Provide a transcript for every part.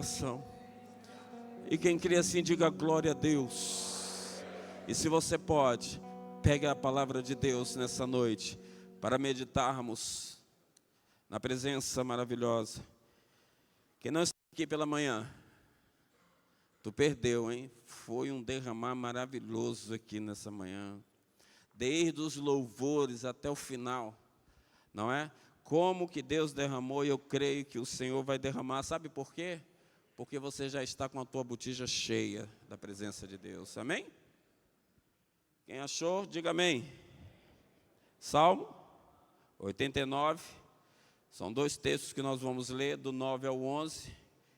coração. E quem crê assim, diga glória a Deus. E se você pode, pegue a palavra de Deus nessa noite, para meditarmos na presença maravilhosa. Quem não está aqui pela manhã, tu perdeu, hein? Foi um derramar maravilhoso aqui nessa manhã. Desde os louvores até o final, não é? Como que Deus derramou, e eu creio que o Senhor vai derramar. Sabe por quê? Porque você já está com a tua botija cheia da presença de Deus. Amém? Quem achou, diga amém. Salmo 89. São dois textos que nós vamos ler, do 9 ao 11.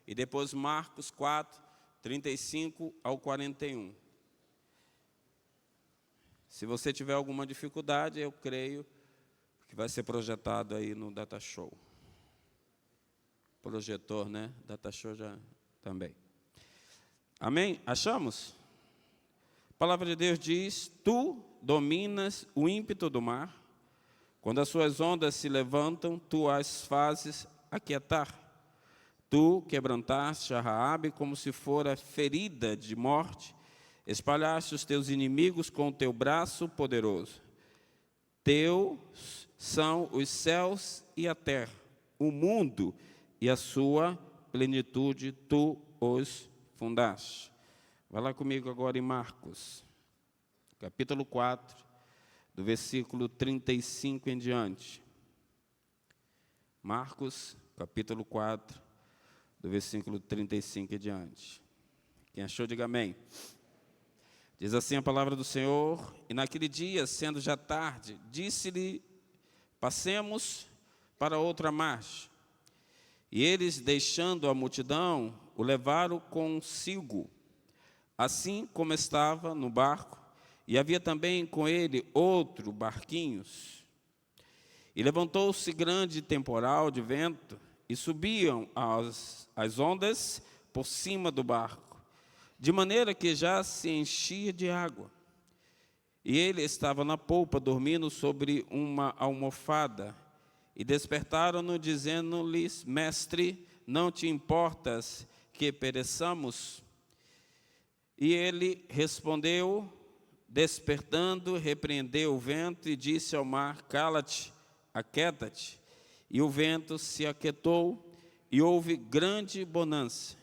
E depois Marcos 4, 35 ao 41. Se você tiver alguma dificuldade, eu creio que vai ser projetado aí no Data Show. Projetor, né? Data Show já também. Amém? Achamos? A palavra de Deus diz: tu dominas o ímpeto do mar, quando as suas ondas se levantam, tu as fazes aquietar. Tu quebrantaste a Raabe como se fora ferida de morte, espalhaste os teus inimigos com o teu braço poderoso. Teus são os céus e a terra, o mundo e a sua plenitude, tu os fundaste. Vai lá comigo agora em Marcos, capítulo 4, do versículo 35 em diante. Marcos, capítulo 4, do versículo 35 em diante. Quem achou, diga amém. Diz assim a palavra do Senhor: e naquele dia, sendo já tarde, disse-lhe: passemos para outra margem. E eles, deixando a multidão, o levaram consigo, assim como estava no barco, e havia também com ele outro barquinhos. E levantou-se grande temporal de vento, e subiam as ondas por cima do barco, de maneira que já se enchia de água. E ele estava na polpa, dormindo sobre uma almofada. E despertaram-no, dizendo-lhes: mestre, não te importas que pereçamos? E ele respondeu, despertando, repreendeu o vento e disse ao mar: cala-te, aquieta-te. E o vento se aquietou, e houve grande bonança.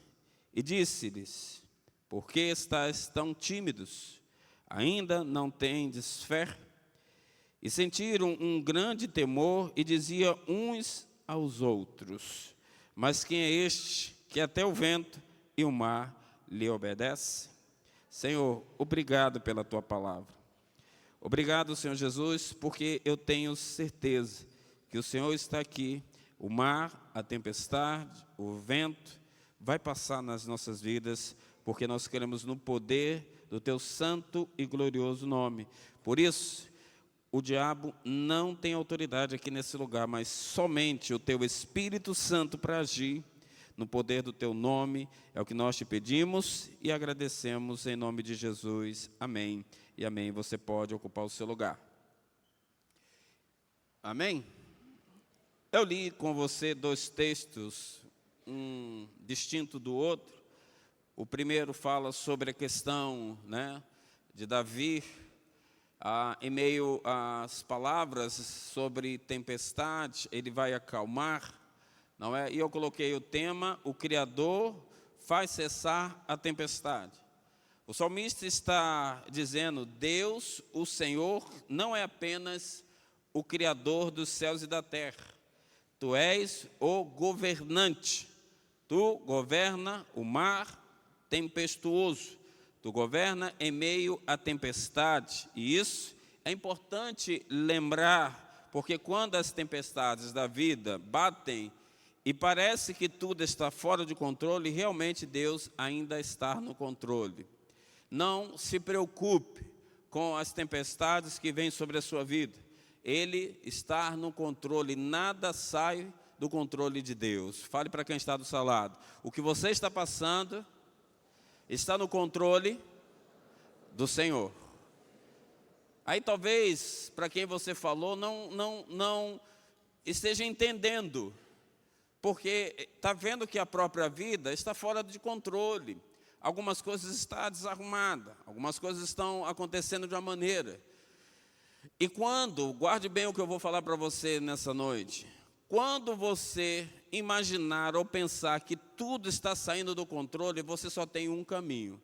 E disse-lhes: por que estáis tão tímidos? Ainda não tendes fé? E sentiram um grande temor, e diziam uns aos outros: mas quem é este que até o vento e o mar lhe obedecem? Senhor, obrigado pela tua palavra. Obrigado, Senhor Jesus, porque eu tenho certeza que o Senhor está aqui. O mar, a tempestade, o vento vai passar nas nossas vidas, porque nós queremos no poder do teu santo e glorioso nome. Por isso, o diabo não tem autoridade aqui nesse lugar, mas somente o teu Espírito Santo para agir no poder do teu nome. É o que nós te pedimos e agradecemos em nome de Jesus. Amém e amém. Você pode ocupar o seu lugar. Amém? Eu li com você dois textos, um distinto do outro. O primeiro fala sobre a questão, de Davi, em meio às palavras sobre tempestade, ele vai acalmar, não é? E eu coloquei o tema: o Criador faz cessar a tempestade. O salmista está dizendo: Deus, o Senhor, não é apenas o Criador dos céus e da terra. Tu és o governante. Tu governa o mar tempestuoso. Tu governa em meio à tempestade. E isso é importante lembrar, porque quando as tempestades da vida batem e parece que tudo está fora de controle, realmente Deus ainda está no controle. Não se preocupe com as tempestades que vêm sobre a sua vida. Ele está no controle, nada sai do controle de Deus. Fale para quem está do seu lado: o que você está passando está no controle do Senhor. Aí talvez, para quem você falou, não esteja entendendo porque está vendo que a própria vida está fora de controle. Algumas coisas estão desarrumadas, algumas coisas estão acontecendo de uma maneira. E quando, guarde bem o que eu vou falar para você nessa noite, quando você imaginar ou pensar que tudo está saindo do controle, você só tem um caminho.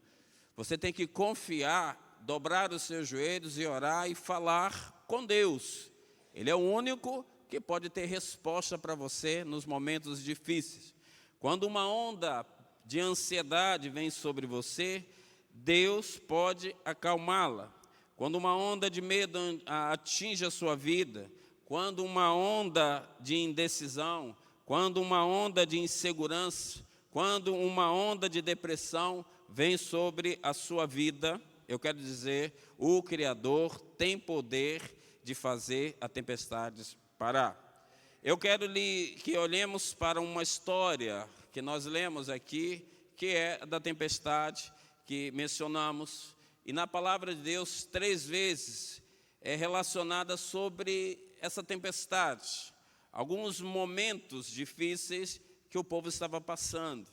Você tem que confiar, dobrar os seus joelhos e orar e falar com Deus. Ele é o único que pode ter resposta para você nos momentos difíceis. Quando uma onda de ansiedade vem sobre você, Deus pode acalmá-la. Quando uma onda de medo atinge a sua vida, quando uma onda de indecisão, quando uma onda de insegurança, quando uma onda de depressão vem sobre a sua vida, eu quero dizer, o Criador tem poder de fazer a tempestade parar. Eu quero que olhemos para uma história que nós lemos aqui, que é da tempestade que mencionamos, e na palavra de Deus 3 vezes é relacionada sobre essa tempestade, alguns momentos difíceis que o povo estava passando.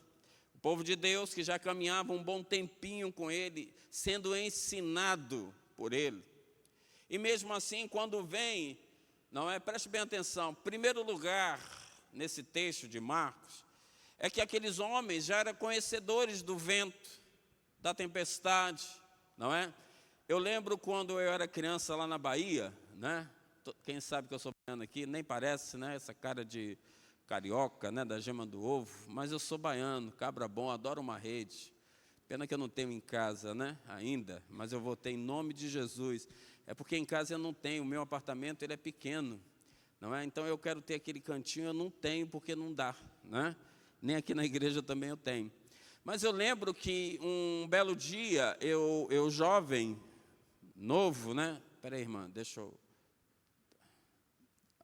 O povo de Deus que já caminhava um bom tempinho com ele, sendo ensinado por ele. E mesmo assim, quando vem, preste bem atenção, primeiro lugar nesse texto de Marcos, é que aqueles homens já eram conhecedores do vento, da tempestade, não é? Eu lembro quando eu era criança lá na Bahia, né? Quem sabe que eu sou baiano aqui, nem parece, né? Essa cara de carioca, né? Da gema do ovo, mas eu sou baiano, cabra bom, adoro uma rede. Pena que eu não tenho em casa, né? Ainda, mas eu vou ter em nome de Jesus. É porque em casa eu não tenho, o meu apartamento ele é pequeno, não é? Então eu quero ter aquele cantinho, eu não tenho porque não dá, né? Nem aqui na igreja também eu tenho. Mas eu lembro que um belo dia, eu jovem, novo, né? Espera aí, irmã, deixa eu...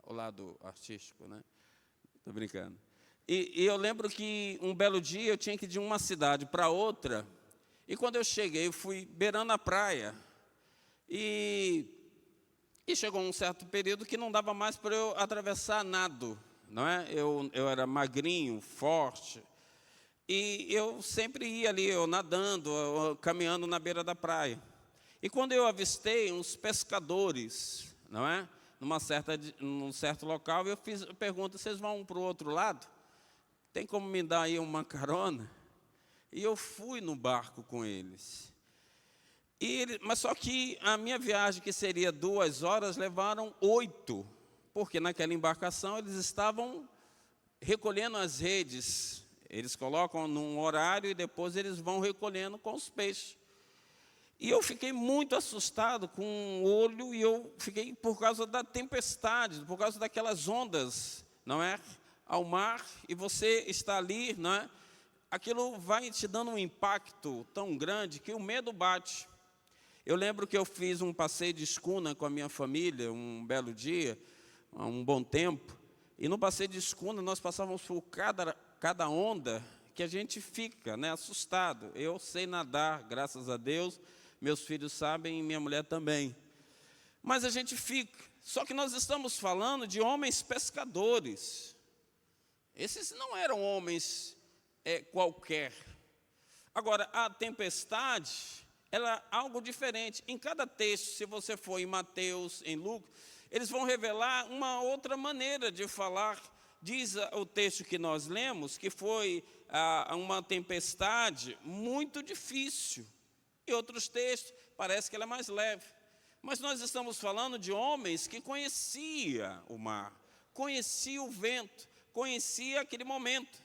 O lado artístico, né? Estou brincando. E eu lembro que um belo dia eu tinha que ir de uma cidade para outra, e quando eu cheguei, eu fui beirando a praia, e chegou um certo período que não dava mais para eu atravessar nado, não é? Eu era magrinho, forte, e eu sempre ia ali, eu nadando, eu caminhando na beira da praia. E quando eu avistei uns pescadores, não é? Num certo local, eu pergunto, vocês vão para o outro lado? Tem como me dar aí uma carona? E eu fui no barco com eles. Mas só que a minha viagem, que seria 2 horas, levaram 8, porque naquela embarcação eles estavam recolhendo as redes. Eles colocam num horário e depois eles vão recolhendo com os peixes. E eu fiquei muito assustado com o olho, e eu fiquei por causa da tempestade, por causa daquelas ondas, não é? Ao mar, e você está ali, não é? Aquilo vai te dando um impacto tão grande que o medo bate. Eu lembro que eu fiz um passeio de escuna com a minha família, um belo dia, há um bom tempo, e no passeio de escuna nós passávamos por cada onda que a gente fica, né, assustado. Eu sei nadar, graças a Deus, meus filhos sabem e minha mulher também. Mas a gente fica. Só que nós estamos falando de homens pescadores. Esses não eram homens qualquer. Agora, a tempestade, ela é algo diferente. Em cada texto, se você for em Mateus, em Lucas, eles vão revelar uma outra maneira de falar. Diz o texto que nós lemos que foi uma tempestade muito difícil. E outros textos, parece que ela é mais leve. Mas nós estamos falando de homens que conheciam o mar, conheciam o vento, conheciam aquele momento.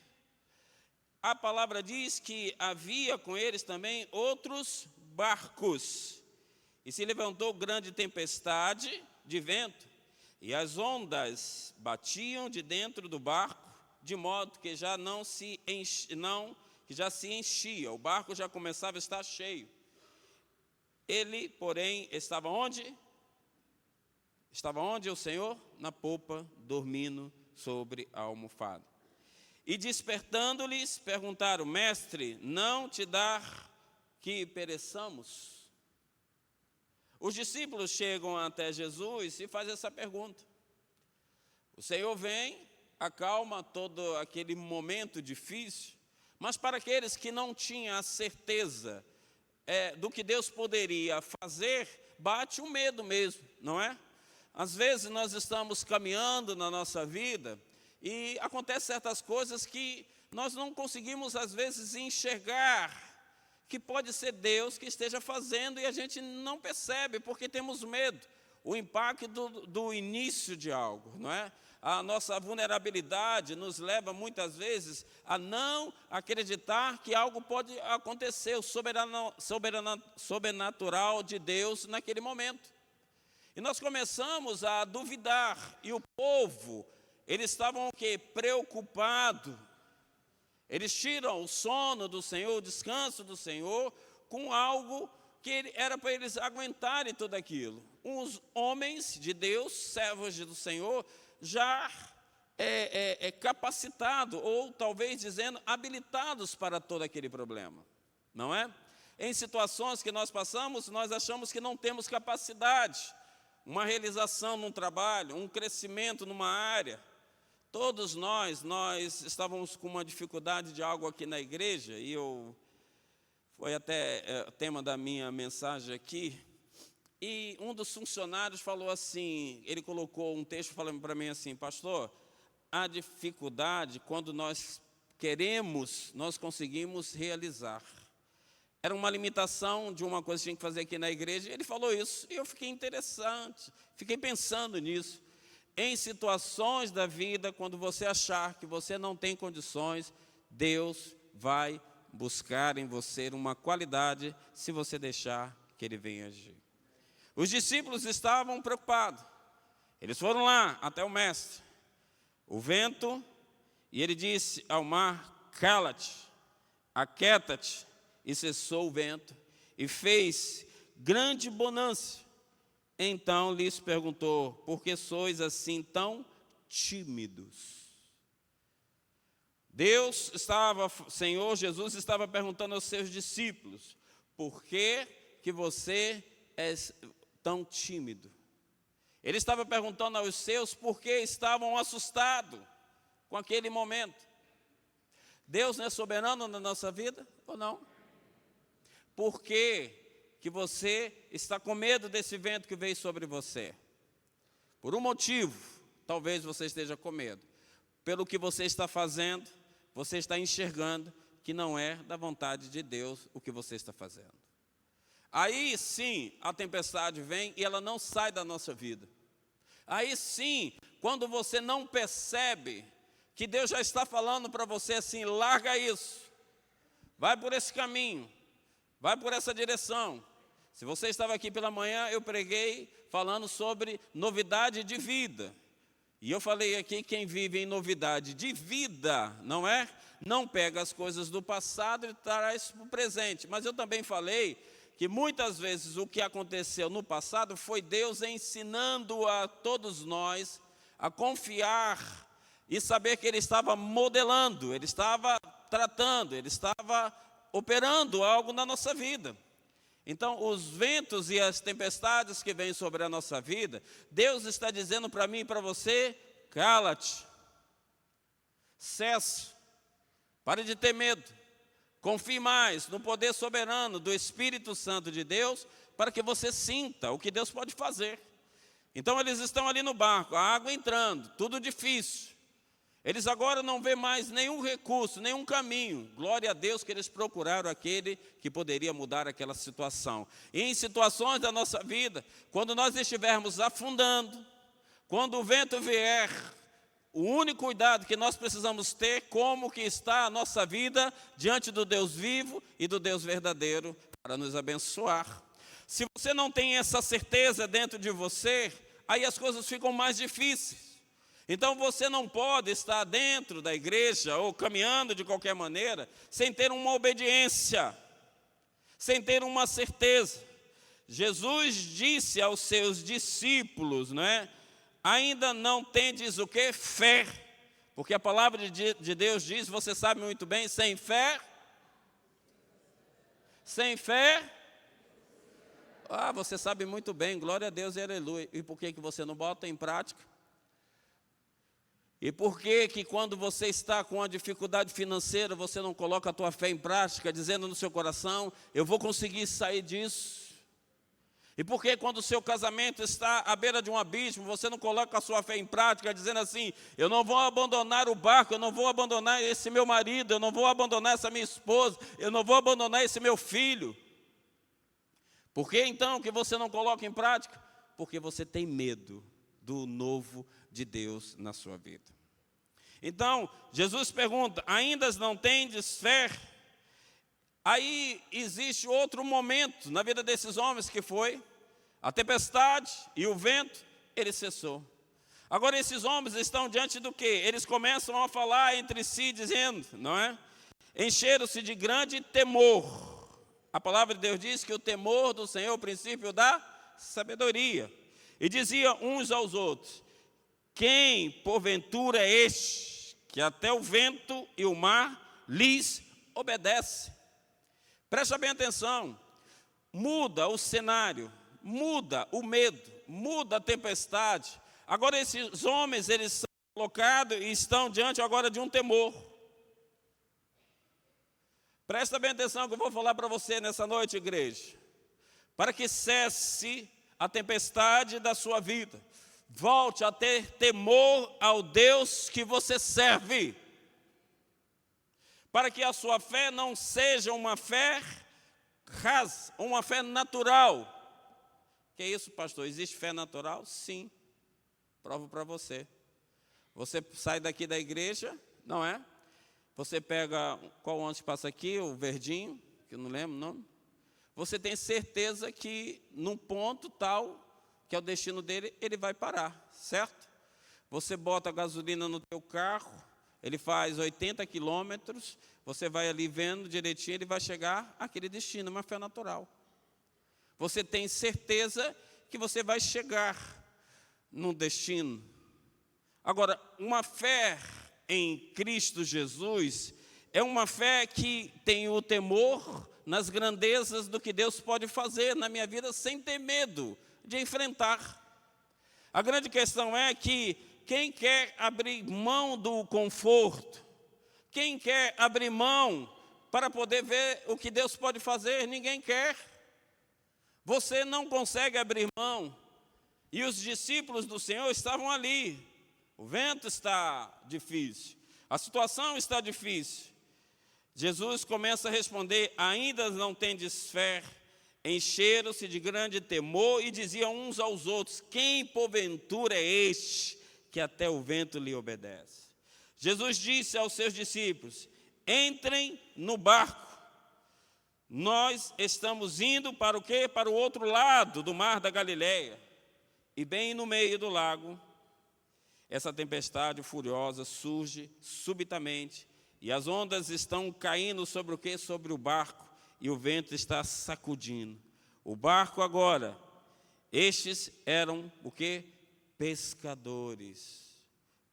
A palavra diz que havia com eles também outros barcos. E se levantou grande tempestade de vento, e as ondas batiam de dentro do barco, de modo que já que já se enchia, o barco já começava a estar cheio. Ele, porém, estava onde? Estava onde o Senhor? Na popa, dormindo sobre a almofada. E despertando-lhes, perguntaram, mestre, não te dá que pereçamos? Os discípulos chegam até Jesus e fazem essa pergunta. O Senhor vem, acalma todo aquele momento difícil, mas para aqueles que não tinham a certeza do que Deus poderia fazer, bate o medo mesmo, não é? Às vezes nós estamos caminhando na nossa vida e acontecem certas coisas que nós não conseguimos às vezes enxergar que pode ser Deus que esteja fazendo e a gente não percebe porque temos medo. O impacto do início de algo, não é? A nossa vulnerabilidade nos leva muitas vezes a não acreditar que algo pode acontecer, o sobrenatural de Deus naquele momento. E nós começamos a duvidar, e o povo, eles estavam o quê? Preocupados. Eles tiram o sono do Senhor, o descanso do Senhor, com algo que era para eles aguentarem tudo aquilo. Os homens de Deus, servos do Senhor, já capacitados, ou talvez dizendo, habilitados para todo aquele problema, não é? Em situações que nós passamos, nós achamos que não temos capacidade, uma realização num trabalho, um crescimento numa área. Todos nós estávamos com uma dificuldade de algo aqui na igreja, e foi até tema da minha mensagem aqui, e um dos funcionários falou assim, ele colocou um texto falando para mim assim: pastor, a dificuldade, quando nós queremos, nós conseguimos realizar. Era uma limitação de uma coisa que tinha que fazer aqui na igreja, e ele falou isso, e eu fiquei interessante, fiquei pensando nisso. Em situações da vida, quando você achar que você não tem condições, Deus vai buscar em você uma qualidade, se você deixar que Ele venha agir. Os discípulos estavam preocupados. Eles foram lá até o mestre, o vento, e ele disse ao mar: cala-te, aquieta-te, e cessou o vento, e fez grande bonança. Então lhes perguntou: por que sois assim tão tímidos? Senhor Jesus estava perguntando aos seus discípulos: por que você é tão tímido? Ele estava perguntando aos seus porque estavam assustados com aquele momento. Deus não é soberano na nossa vida ou não? Por que você está com medo desse vento que veio sobre você? Por um motivo, talvez você esteja com medo. Pelo que você está fazendo, você está enxergando que não é da vontade de Deus o que você está fazendo. Aí sim, a tempestade vem e ela não sai da nossa vida. Aí sim, quando você não percebe que Deus já está falando para você assim: larga isso, vai por esse caminho, vai por essa direção. Se você estava aqui pela manhã, eu preguei falando sobre novidade de vida. E eu falei aqui, quem vive em novidade de vida, não é? Não pega as coisas do passado e traz para o presente. Mas eu também falei que muitas vezes o que aconteceu no passado foi Deus ensinando a todos nós a confiar e saber que Ele estava modelando, Ele estava tratando, Ele estava operando algo na nossa vida. Então, os ventos e as tempestades que vêm sobre a nossa vida, Deus está dizendo para mim e para você: cala-te, cesse, pare de ter medo, confie mais no poder soberano do Espírito Santo de Deus, para que você sinta o que Deus pode fazer. Então, eles estão ali no barco, a água entrando, tudo difícil. Eles agora não vêem mais nenhum recurso, nenhum caminho. Glória a Deus que eles procuraram aquele que poderia mudar aquela situação. E em situações da nossa vida, quando nós estivermos afundando, quando o vento vier, o único cuidado que nós precisamos ter, como que está a nossa vida diante do Deus vivo e do Deus verdadeiro, para nos abençoar. Se você não tem essa certeza dentro de você, aí as coisas ficam mais difíceis. Então você não pode estar dentro da igreja ou caminhando de qualquer maneira sem ter uma obediência, sem ter uma certeza. Jesus disse aos seus discípulos, não é? Ainda não tendes o que? Fé. Porque a palavra de Deus diz, você sabe muito bem, sem fé. Você sabe muito bem, glória a Deus e aleluia. E por que você não bota em prática? E por que que quando você está com uma dificuldade financeira, você não coloca a tua fé em prática, dizendo no seu coração, eu vou conseguir sair disso? E por que quando o seu casamento está à beira de um abismo, você não coloca a sua fé em prática, dizendo assim, eu não vou abandonar o barco, eu não vou abandonar esse meu marido, eu não vou abandonar essa minha esposa, eu não vou abandonar esse meu filho? Por que então que você não coloca em prática? Porque você tem medo do novo de Deus na sua vida. Então, Jesus pergunta, ainda não tendes fé? Aí existe outro momento na vida desses homens que foi a tempestade e o vento, ele cessou. Agora esses homens estão diante do quê? Eles começam a falar entre si dizendo, não é? Encheram-se de grande temor. A palavra de Deus diz que o temor do Senhor é o princípio da sabedoria. E dizia uns aos outros, quem porventura é este, que até o vento e o mar lhes obedece? Presta bem atenção, muda o cenário, muda o medo, muda a tempestade. Agora esses homens, eles são colocados e estão diante agora de um temor. Presta bem atenção que eu vou falar para você nessa noite, igreja. Para que cesse a tempestade da sua vida, volte a ter temor ao Deus que você serve. Para que a sua fé não seja uma fé rasa, uma fé natural. Que é isso, pastor? Existe fé natural? Sim. Provo para você. Você sai daqui da igreja, não é? Você pega, qual ônibus passa aqui? O verdinho, que eu não lembro o nome. Você tem certeza que num ponto tal, que é o destino dele, ele vai parar, certo? Você bota a gasolina no teu carro, ele faz 80 quilômetros, você vai ali vendo direitinho, ele vai chegar àquele destino, uma fé natural. Você tem certeza que você vai chegar no destino. Agora, uma fé em Cristo Jesus é uma fé que tem o temor nas grandezas do que Deus pode fazer na minha vida sem ter medo de enfrentar. A grande questão é que quem quer abrir mão do conforto, quem quer abrir mão para poder ver o que Deus pode fazer, ninguém quer. Você não consegue abrir mão. E os discípulos do Senhor estavam ali. O vento está difícil, a situação está difícil. Jesus começa a responder, ainda não tendes fé? Encheram-se de grande temor e diziam uns aos outros, quem porventura é este que até o vento lhe obedece? Jesus disse aos seus discípulos, entrem no barco. Nós estamos indo para o quê? Para o outro lado do mar da Galileia. E bem no meio do lago, essa tempestade furiosa surge subitamente. E as ondas estão caindo sobre o quê? Sobre o barco. E o vento está sacudindo. O barco agora, estes eram o quê? Pescadores.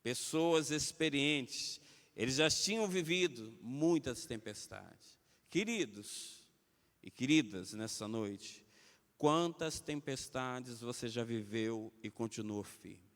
Pessoas experientes. Eles já tinham vivido muitas tempestades. Queridos e queridas, nessa noite, quantas tempestades você já viveu e continuou firme?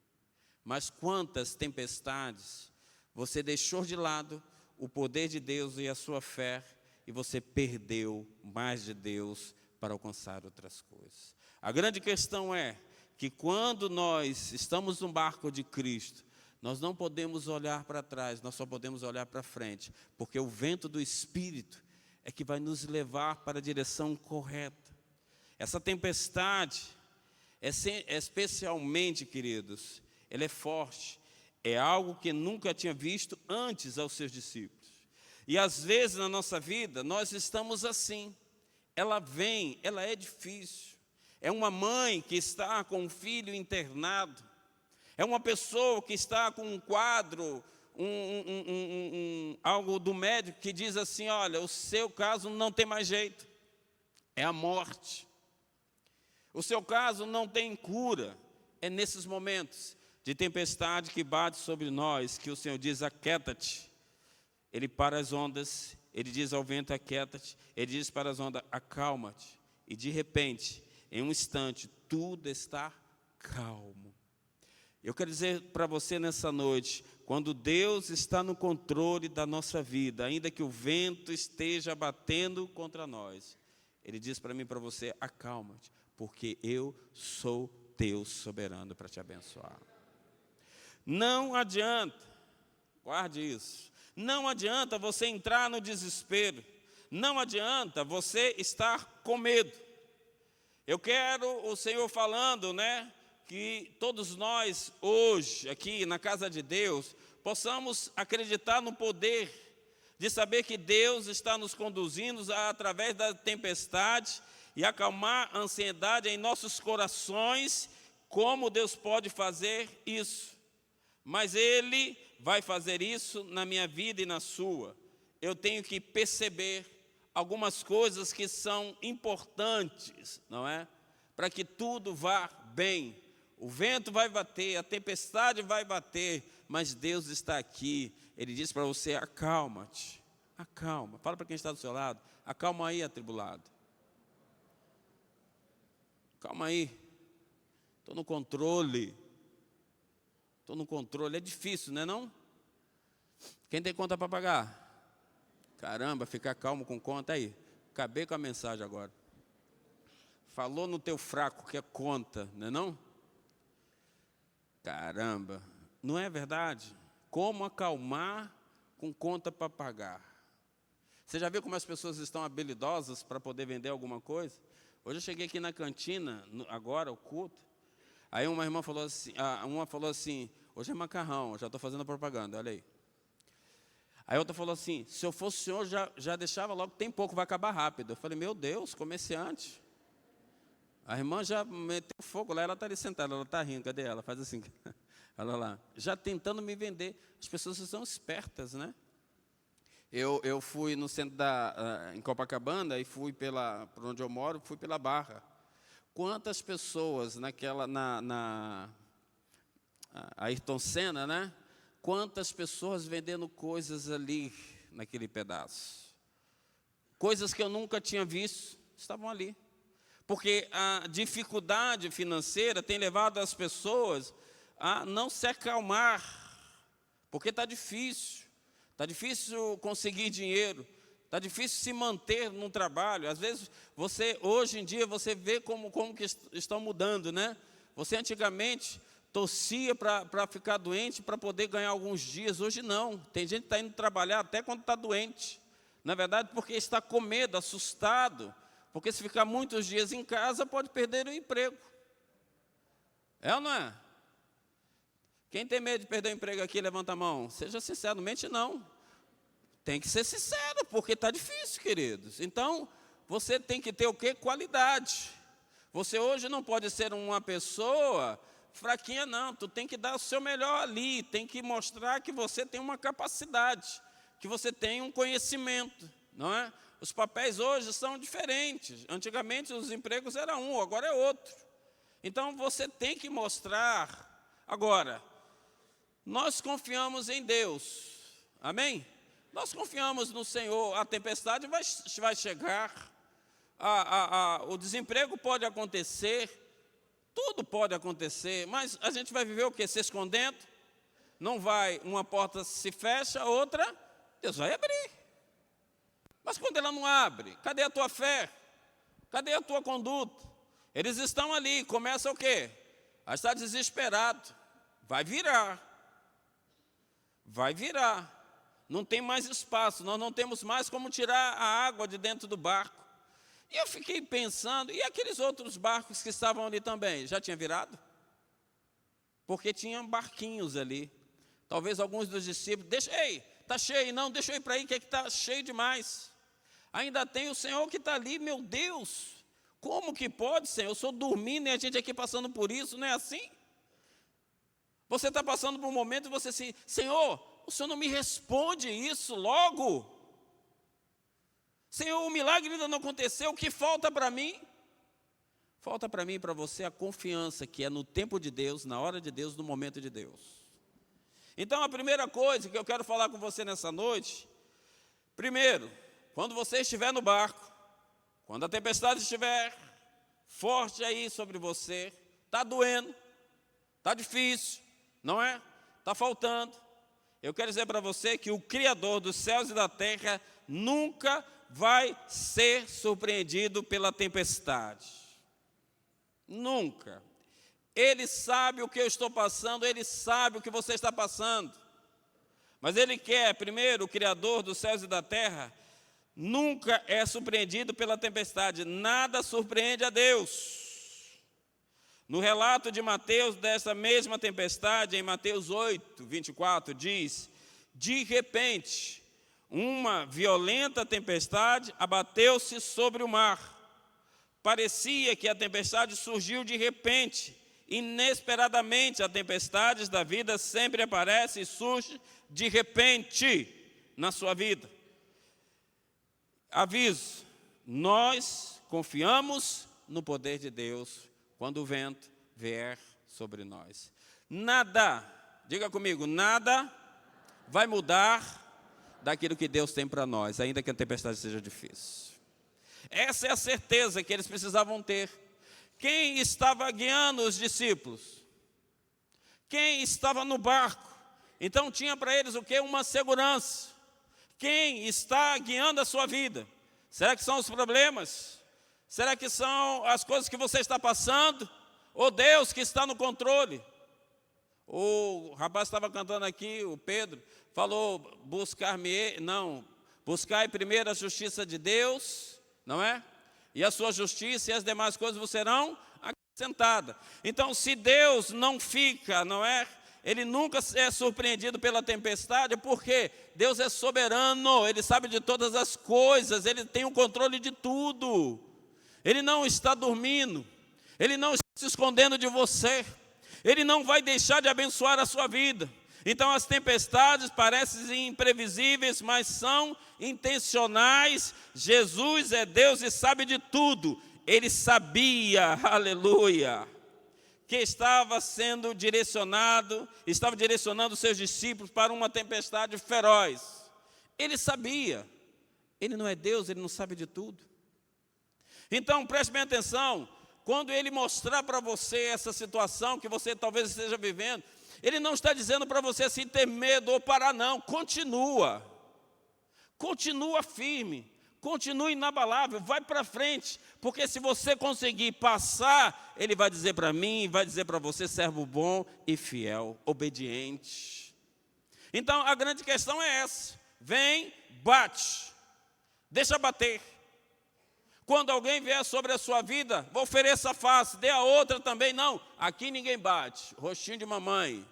Mas quantas tempestades você deixou de lado o poder de Deus e a sua fé e você perdeu mais de Deus para alcançar outras coisas? A grande questão é que quando nós estamos no barco de Cristo, nós não podemos olhar para trás, nós só podemos olhar para frente, porque o vento do Espírito é que vai nos levar para a direção correta. Essa tempestade, especialmente, queridos, ela é forte, é algo que nunca tinha visto antes aos seus discípulos. E às vezes na nossa vida, nós estamos assim, ela vem, ela é difícil. É uma mãe que está com um filho internado, é uma pessoa que está com um quadro, algo do médico que diz assim, olha, o seu caso não tem mais jeito, é a morte. O seu caso não tem cura. É nesses momentos de tempestade que bate sobre nós, que o Senhor diz, aquieta-te. Ele para as ondas, ele diz ao vento, aquieta-te. Ele diz para as ondas, acalma-te. E de repente, em um instante, tudo está calmo. Eu quero dizer para você nessa noite, quando Deus está no controle da nossa vida, ainda que o vento esteja batendo contra nós, Ele diz para mim e para você: acalma-te, porque eu sou Deus soberano para te abençoar. Não adianta, guarde isso, não adianta você entrar no desespero, não adianta você estar com medo. Eu quero o Senhor falando, que todos nós hoje, aqui na casa de Deus, possamos acreditar no poder de saber que Deus está nos conduzindo através da tempestade e acalmar a ansiedade em nossos corações. Como Deus pode fazer isso? Mas Ele vai fazer isso na minha vida e na sua. Eu tenho que perceber algumas coisas que são importantes, não é? Para que tudo vá bem. O vento vai bater, a tempestade vai bater, mas Deus está aqui. Ele diz para você: acalma-te, acalma. Fala para quem está do seu lado: acalma aí, atribulado. Calma aí, estou no controle. Estou no controle. É difícil, não é não? Quem tem conta para pagar? Caramba, ficar calmo com conta aí. Acabei com a mensagem agora. Falou no teu fraco que é conta, não é não? Caramba, não é verdade? Como acalmar com conta para pagar? Você já viu como as pessoas estão habilidosas para poder vender alguma coisa? Hoje eu cheguei aqui na cantina, agora o culto. Aí uma irmã falou assim, hoje é macarrão, já estou fazendo propaganda, olha aí. Aí outra falou assim: se eu fosse o senhor, já deixava logo, tem pouco, vai acabar rápido. Eu falei: meu Deus, comerciante. A irmã já meteu fogo lá, ela está ali sentada, ela está rindo, cadê ela? Faz assim, olha lá, já tentando me vender. As pessoas são espertas, né? Eu fui no centro em Copacabana e fui por onde eu moro, fui pela Barra. Quantas pessoas na Ayrton Senna, né? Quantas pessoas vendendo coisas ali, naquele pedaço. Coisas que eu nunca tinha visto, estavam ali. Porque a dificuldade financeira tem levado as pessoas a não se acalmar. Porque está difícil conseguir dinheiro, está difícil se manter num trabalho. Às vezes, hoje em dia, você vê como que estão mudando, né? Você antigamente torcia para ficar doente, para poder ganhar alguns dias. Hoje não, tem gente que está indo trabalhar até quando está doente. Na verdade, porque está com medo, assustado. Porque se ficar muitos dias em casa, pode perder o emprego. É ou não é? Quem tem medo de perder o emprego aqui, levanta a mão. Seja sincero, não mente não. Tem que ser sincero, porque está difícil, queridos. Então, você tem que ter o quê? Qualidade. Você hoje não pode ser uma pessoa fraquinha, não. Tu tem que dar o seu melhor ali. Tem que mostrar que você tem uma capacidade, que você tem um conhecimento, não é? Os papéis hoje são diferentes. Antigamente os empregos eram um, agora é outro. Então você tem que mostrar. Agora, nós confiamos em Deus. Amém? Nós confiamos no Senhor. A tempestade vai chegar. O desemprego pode acontecer. Tudo pode acontecer. Mas a gente vai viver o quê? Se escondendo? Não vai, uma porta se fecha, outra, Deus vai abrir. Mas quando ela não abre, cadê a tua fé? Cadê a tua conduta? Eles estão ali, começa o quê? A estar desesperado. Vai virar. Vai virar. Não tem mais espaço, nós não temos mais como tirar a água de dentro do barco. E eu fiquei pensando, e aqueles outros barcos que estavam ali também, já tinha virado? Porque tinham barquinhos ali. Talvez alguns dos discípulos, está cheio, não, deixa eu ir para aí, que está cheio demais. Ainda tem o Senhor que está ali, meu Deus, como que pode, Senhor? Eu sou dormindo e a gente aqui passando por isso, não é assim? Você está passando por um momento e você assim, Senhor, o Senhor não me responde isso logo? Senhor, o milagre ainda não aconteceu, o que falta para mim? Falta para mim e para você a confiança que é no tempo de Deus, na hora de Deus, no momento de Deus. Então a primeira coisa que eu quero falar com você nessa noite, primeiro, quando você estiver no barco, quando a tempestade estiver forte aí sobre você, está doendo, está difícil, não é? Está faltando. Eu quero dizer para você que o Criador dos céus e da terra nunca vai ser surpreendido pela tempestade. Nunca. Ele sabe o que eu estou passando, Ele sabe o que você está passando. Mas Ele quer, primeiro, o Criador dos céus e da terra, nunca é surpreendido pela tempestade. Nada surpreende a Deus. No relato de Mateus, dessa mesma tempestade, em Mateus 8, 24, diz: de repente, uma violenta tempestade abateu-se sobre o mar. Parecia que a tempestade surgiu de repente. Inesperadamente, as tempestades da vida sempre aparecem e surgem de repente na sua vida. Aviso, nós confiamos no poder de Deus quando o vento vier sobre nós. Nada, diga comigo, nada vai mudar daquilo que Deus tem para nós, ainda que a tempestade seja difícil. Essa é a certeza que eles precisavam ter. Quem estava guiando os discípulos? Quem estava no barco? Então tinha para eles o quê? Uma segurança. Quem está guiando a sua vida? Será que são os problemas? Será que são as coisas que você está passando? Ou Deus que está no controle? O rapaz estava cantando aqui, o Pedro, falou, buscai primeiro a justiça de Deus, não é? E a sua justiça e as demais coisas vos serão acrescentadas. Então, se Deus não fica, não é? Ele nunca é surpreendido pela tempestade, porque Deus é soberano, Ele sabe de todas as coisas, Ele tem o controle de tudo. Ele não está dormindo, Ele não está se escondendo de você, Ele não vai deixar de abençoar a sua vida. Então as tempestades parecem imprevisíveis, mas são intencionais. Jesus é Deus e sabe de tudo. Ele sabia, aleluia, que estava direcionando seus discípulos para uma tempestade feroz. Ele sabia. Ele não é Deus, Ele não sabe de tudo. Então preste bem atenção, quando Ele mostrar para você essa situação que você talvez esteja vivendo, Ele não está dizendo para você assim, ter medo ou parar, não. Continua firme, continue inabalável, vai para frente, porque se você conseguir passar, Ele vai dizer para mim, vai dizer para você, servo bom e fiel, obediente. Então a grande questão é essa, vem, bate, deixa bater. Quando alguém vier sobre a sua vida, ofereça a face, dê a outra também. Não, aqui ninguém bate, rostinho de mamãe.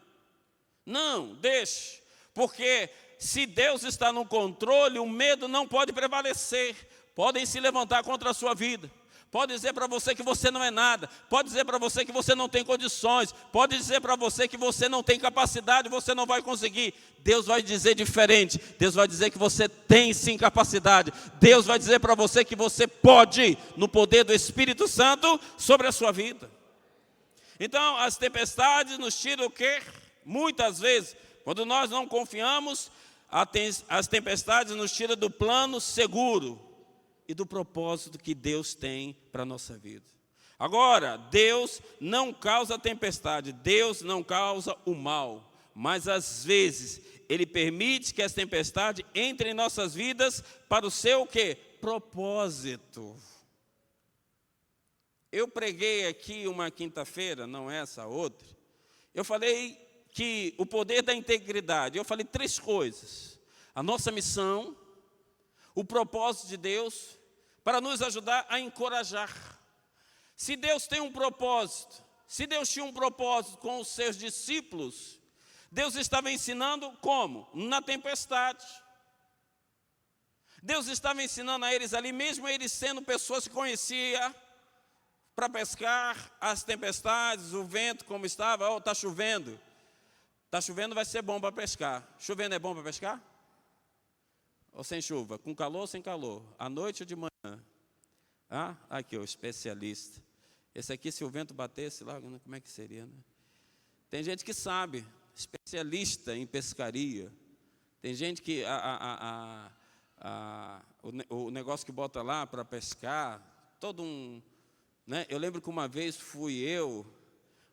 Não, deixe, porque se Deus está no controle, o medo não pode prevalecer. Podem se levantar contra a sua vida. Pode dizer para você que você não é nada. Pode dizer para você que você não tem condições. Pode dizer para você que você não tem capacidade, você não vai conseguir. Deus vai dizer diferente. Deus vai dizer que você tem sim capacidade. Deus vai dizer para você que você pode, no poder do Espírito Santo, sobre a sua vida. Então, as tempestades nos tiram o quê? Muitas vezes, quando nós não confiamos, as tempestades nos tiram do plano seguro e do propósito que Deus tem para a nossa vida. Agora, Deus não causa tempestade, Deus não causa o mal, mas às vezes Ele permite que as tempestades entrem em nossas vidas para o seu quê? Propósito. Eu preguei aqui uma quinta-feira, não essa, outra, eu falei que o poder da integridade, eu falei 3 coisas: a nossa missão, o propósito de Deus, para nos ajudar a encorajar. Se Deus tem um propósito, se Deus tinha um propósito com os seus discípulos, Deus estava ensinando como? Na tempestade. Deus estava ensinando a eles ali, mesmo eles sendo pessoas que conheciam, para pescar, as tempestades, o vento como estava, está chovendo. Está chovendo, vai ser bom para pescar. Chovendo é bom para pescar? Ou sem chuva? Com calor ou sem calor? À noite ou de manhã? Ah, aqui o especialista. Esse aqui, se o vento batesse lá, como é que seria, né? Tem gente que sabe, especialista em pescaria. Tem gente que o negócio que bota lá para pescar, todo um, né? Eu lembro que uma vez fui eu,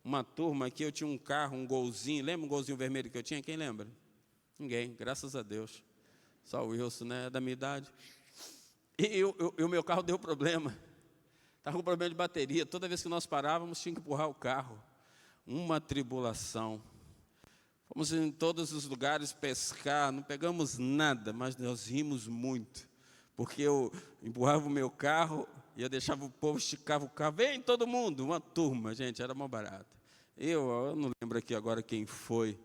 uma turma aqui, eu tinha um carro, um golzinho, lembra um golzinho vermelho que eu tinha? Quem lembra? Ninguém, graças a Deus. Só o Wilson, né, da minha idade. E o meu carro deu problema. Estava com problema de bateria. Toda vez que nós parávamos, tinha que empurrar o carro. Uma tribulação. Fomos em todos os lugares pescar, não pegamos nada, mas nós rimos muito. Porque eu empurrava o meu carro e eu deixava o povo, esticava o carro. Vem todo mundo, uma turma, gente, era mó barato. Eu não lembro aqui agora quem foi.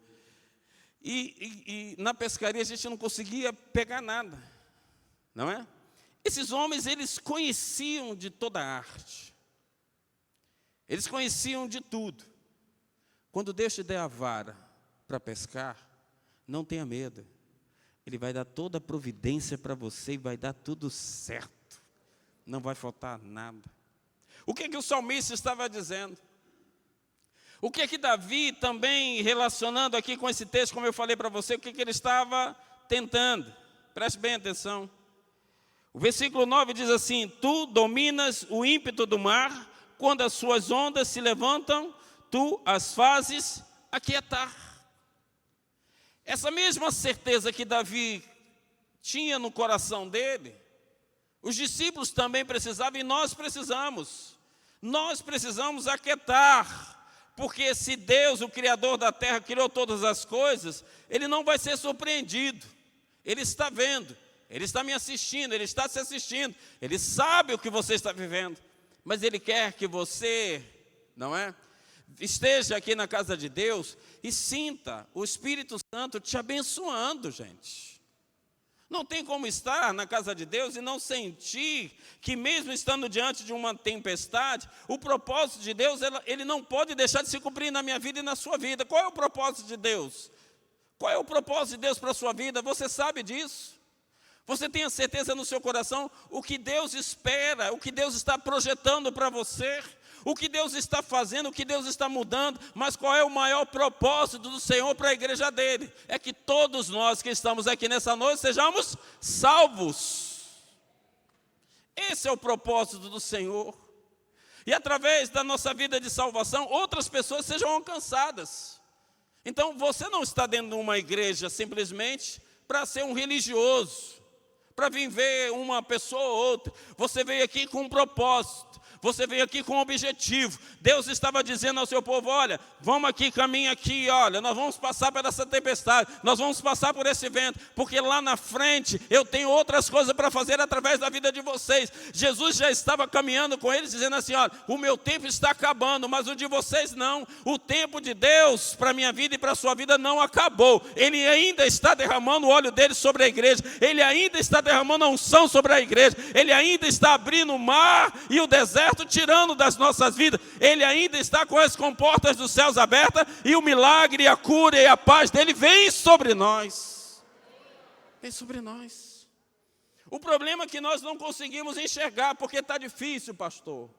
E na pescaria a gente não conseguia pegar nada, não é? Esses homens, eles conheciam de toda a arte. Eles conheciam de tudo. Quando Deus te der a vara para pescar, não tenha medo. Ele vai dar toda a providência para você e vai dar tudo certo. Não vai faltar nada. O que o salmista estava dizendo? O que Davi também, relacionando aqui com esse texto, como eu falei para você, o que ele estava tentando? Preste bem atenção. O versículo 9 diz assim: tu dominas o ímpeto do mar, quando as suas ondas se levantam, tu as fazes aquietar. Essa mesma certeza que Davi tinha no coração dele, os discípulos também precisavam e nós precisamos. Nós precisamos aquietar. Porque se Deus, o Criador da terra, criou todas as coisas, Ele não vai ser surpreendido. Ele está vendo, Ele está me assistindo, Ele está se assistindo. Ele sabe o que você está vivendo. Mas Ele quer que você, não é? Esteja aqui na casa de Deus e sinta o Espírito Santo te abençoando, gente. Não tem como estar na casa de Deus e não sentir que mesmo estando diante de uma tempestade, o propósito de Deus, ele não pode deixar de se cumprir na minha vida e na sua vida. Qual é o propósito de Deus? Qual é o propósito de Deus para a sua vida? Você sabe disso? Você tem a certeza no seu coração o que Deus espera, o que Deus está projetando para você? O que Deus está fazendo, o que Deus está mudando, mas qual é o maior propósito do Senhor para a igreja dele? É que todos nós que estamos aqui nessa noite sejamos salvos. Esse é o propósito do Senhor. E através da nossa vida de salvação, outras pessoas sejam alcançadas. Então você não está dentro de uma igreja simplesmente para ser um religioso, para vir ver uma pessoa ou outra. Você veio aqui com um propósito. Você veio aqui com um objetivo. Deus estava dizendo ao seu povo: olha, vamos aqui, caminha aqui, olha, nós vamos passar por essa tempestade, nós vamos passar por esse vento, porque lá na frente eu tenho outras coisas para fazer através da vida de vocês. Jesus já estava caminhando com eles, dizendo assim: olha, o meu tempo está acabando, mas o de vocês não. O tempo de Deus para a minha vida e para a sua vida não acabou. Ele ainda está derramando o óleo dele sobre a igreja, Ele ainda está derramando a unção sobre a igreja, Ele ainda está abrindo o mar e o deserto, tirando das nossas vidas. Ele ainda está com as comportas dos céus abertas e o milagre, a cura e a paz dele vem sobre nós. Vem sobre nós. O problema é que nós não conseguimos enxergar, porque está difícil, pastor.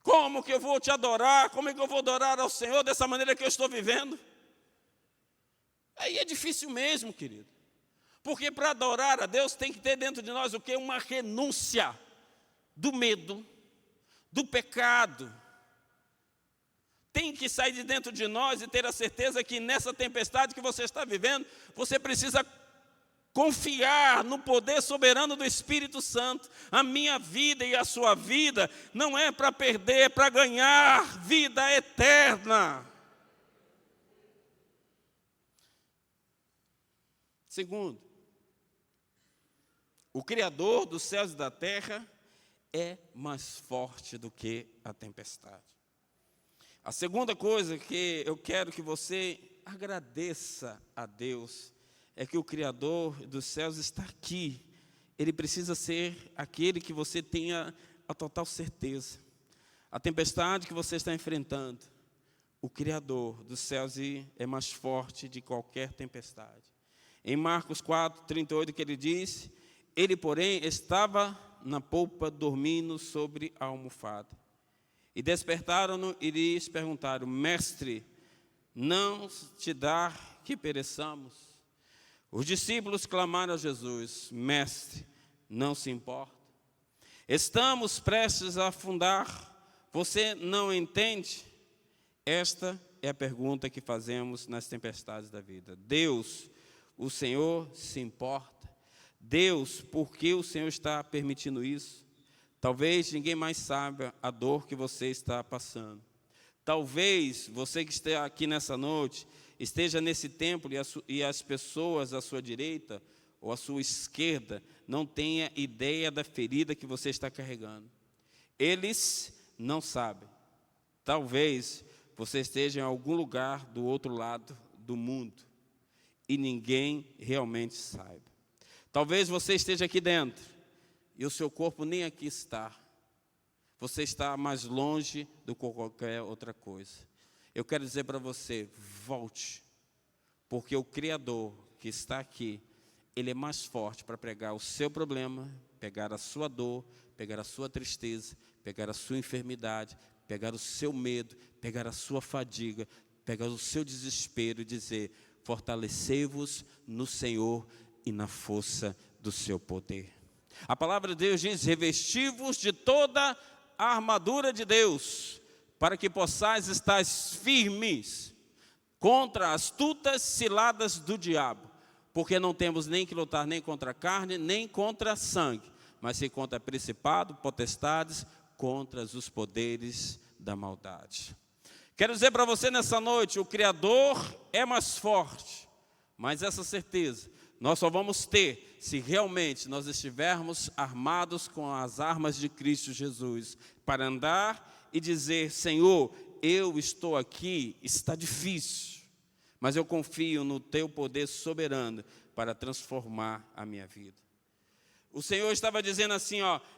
Como que eu vou te adorar? Como é que eu vou adorar ao Senhor dessa maneira que eu estou vivendo? Aí é difícil mesmo, querido. Porque para adorar a Deus tem que ter dentro de nós o quê? Uma renúncia do medo, do pecado. Tem que sair de dentro de nós e ter a certeza que nessa tempestade que você está vivendo, você precisa confiar no poder soberano do Espírito Santo. A minha vida e a sua vida não é para perder, é para ganhar vida eterna. Segundo, o Criador dos céus e da terra é mais forte do que a tempestade. A segunda coisa que eu quero que você agradeça a Deus é que o Criador dos céus está aqui. Ele precisa ser aquele que você tenha a total certeza. A tempestade que você está enfrentando, o Criador dos céus é mais forte de qualquer tempestade. Em Marcos 4, 38, que ele diz: ele, porém, estava na polpa, dormindo sobre a almofada. E despertaram-no e lhes perguntaram: mestre, não te dá que pereçamos? Os discípulos clamaram a Jesus: mestre, não se importa. Estamos prestes a afundar. Você não entende? Esta é a pergunta que fazemos nas tempestades da vida. Deus, o Senhor se importa? Deus, por que o Senhor está permitindo isso? Talvez ninguém mais saiba a dor que você está passando. Talvez você que está aqui nessa noite, esteja nesse templo e as pessoas à sua direita ou à sua esquerda não tenha ideia da ferida que você está carregando. Eles não sabem. Talvez você esteja em algum lugar do outro lado do mundo e ninguém realmente saiba. Talvez você esteja aqui dentro e o seu corpo nem aqui está. Você está mais longe do que qualquer outra coisa. Eu quero dizer para você, volte, porque o Criador que está aqui, Ele é mais forte para pegar o seu problema, pegar a sua dor, pegar a sua tristeza, pegar a sua enfermidade, pegar o seu medo, pegar a sua fadiga, pegar o seu desespero e dizer: fortalecei-vos no Senhor e na força do seu poder. A palavra de Deus diz: revesti-vos de toda a armadura de Deus, para que possais estar firmes contra as astutas ciladas do diabo, porque não temos nem que lutar nem contra a carne, nem contra sangue, mas sim contra principado, potestades, contra os poderes da maldade. Quero dizer para você nessa noite, o Criador é mais forte, mas essa certeza nós só vamos ter se realmente nós estivermos armados com as armas de Cristo Jesus, para andar e dizer: Senhor, eu estou aqui, está difícil, mas eu confio no teu poder soberano para transformar a minha vida. O Senhor estava dizendo assim,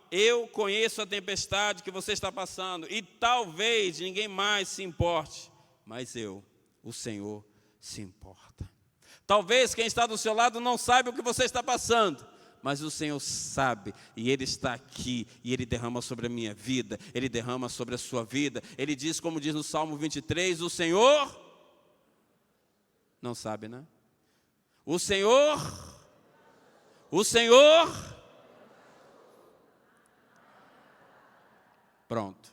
eu conheço a tempestade que você está passando e talvez ninguém mais se importe, mas eu, o Senhor, se importa. Talvez quem está do seu lado não saiba o que você está passando, mas o Senhor sabe, e Ele está aqui, e Ele derrama sobre a minha vida, Ele derrama sobre a sua vida. Ele diz, como diz no Salmo 23, o Senhor, não sabe, né? O Senhor, pronto,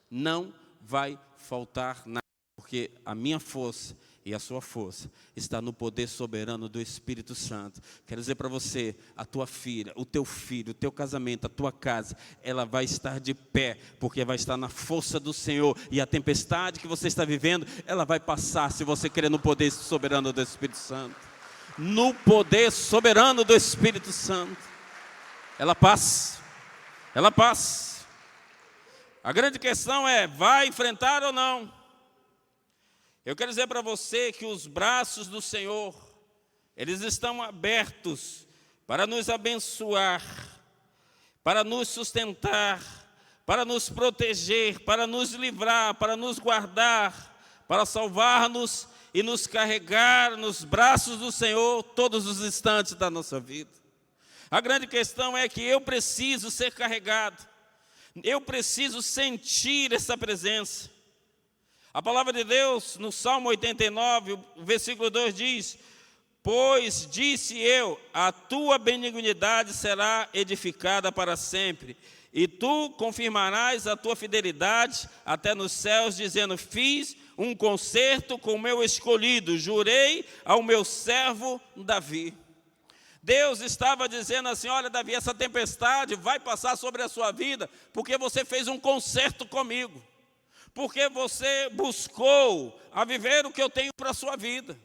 não vai faltar nada, porque a minha força e a sua força está no poder soberano do Espírito Santo. Quero dizer para você, a tua filha, o teu filho, o teu casamento, a tua casa, ela vai estar de pé, porque vai estar na força do Senhor. E a tempestade que você está vivendo, ela vai passar, se você crer no poder soberano do Espírito Santo. No poder soberano do Espírito Santo, ela passa. A grande questão é, vai enfrentar ou não? Eu quero dizer para você que os braços do Senhor, eles estão abertos para nos abençoar, para nos sustentar, para nos proteger, para nos livrar, para nos guardar, para salvar-nos e nos carregar nos braços do Senhor todos os instantes da nossa vida. A grande questão é que eu preciso ser carregado, eu preciso sentir essa presença. A palavra de Deus, no Salmo 89, o versículo 2 diz: pois disse eu, a tua benignidade será edificada para sempre, e tu confirmarás a tua fidelidade até nos céus, dizendo: fiz um concerto com o meu escolhido, jurei ao meu servo Davi. Deus estava dizendo assim: olha, Davi, essa tempestade vai passar sobre a sua vida, porque você fez um concerto comigo, porque você buscou a viver o que eu tenho para a sua vida.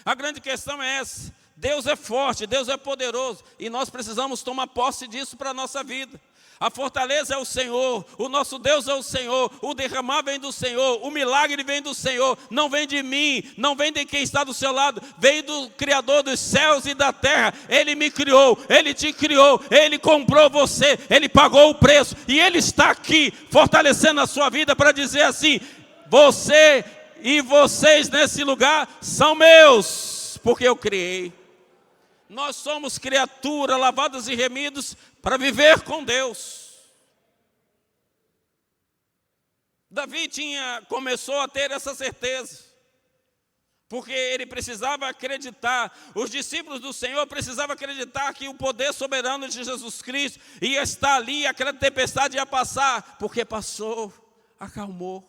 A grande questão é essa: Deus é forte, Deus é poderoso, e nós precisamos tomar posse disso para a nossa vida. A fortaleza é o Senhor, o nosso Deus é o Senhor, o derramar vem do Senhor, o milagre vem do Senhor, não vem de mim, não vem de quem está do seu lado, vem do Criador dos céus e da terra. Ele me criou, Ele te criou, Ele comprou você, Ele pagou o preço, e Ele está aqui, fortalecendo a sua vida para dizer assim: você e vocês nesse lugar são meus, porque eu criei. Nós somos criaturas lavadas e remidos para viver com Deus. Davi começou a ter essa certeza, porque ele precisava acreditar, os discípulos do Senhor precisavam acreditar que o poder soberano de Jesus Cristo ia estar ali, aquela tempestade ia passar, porque passou. acalmou.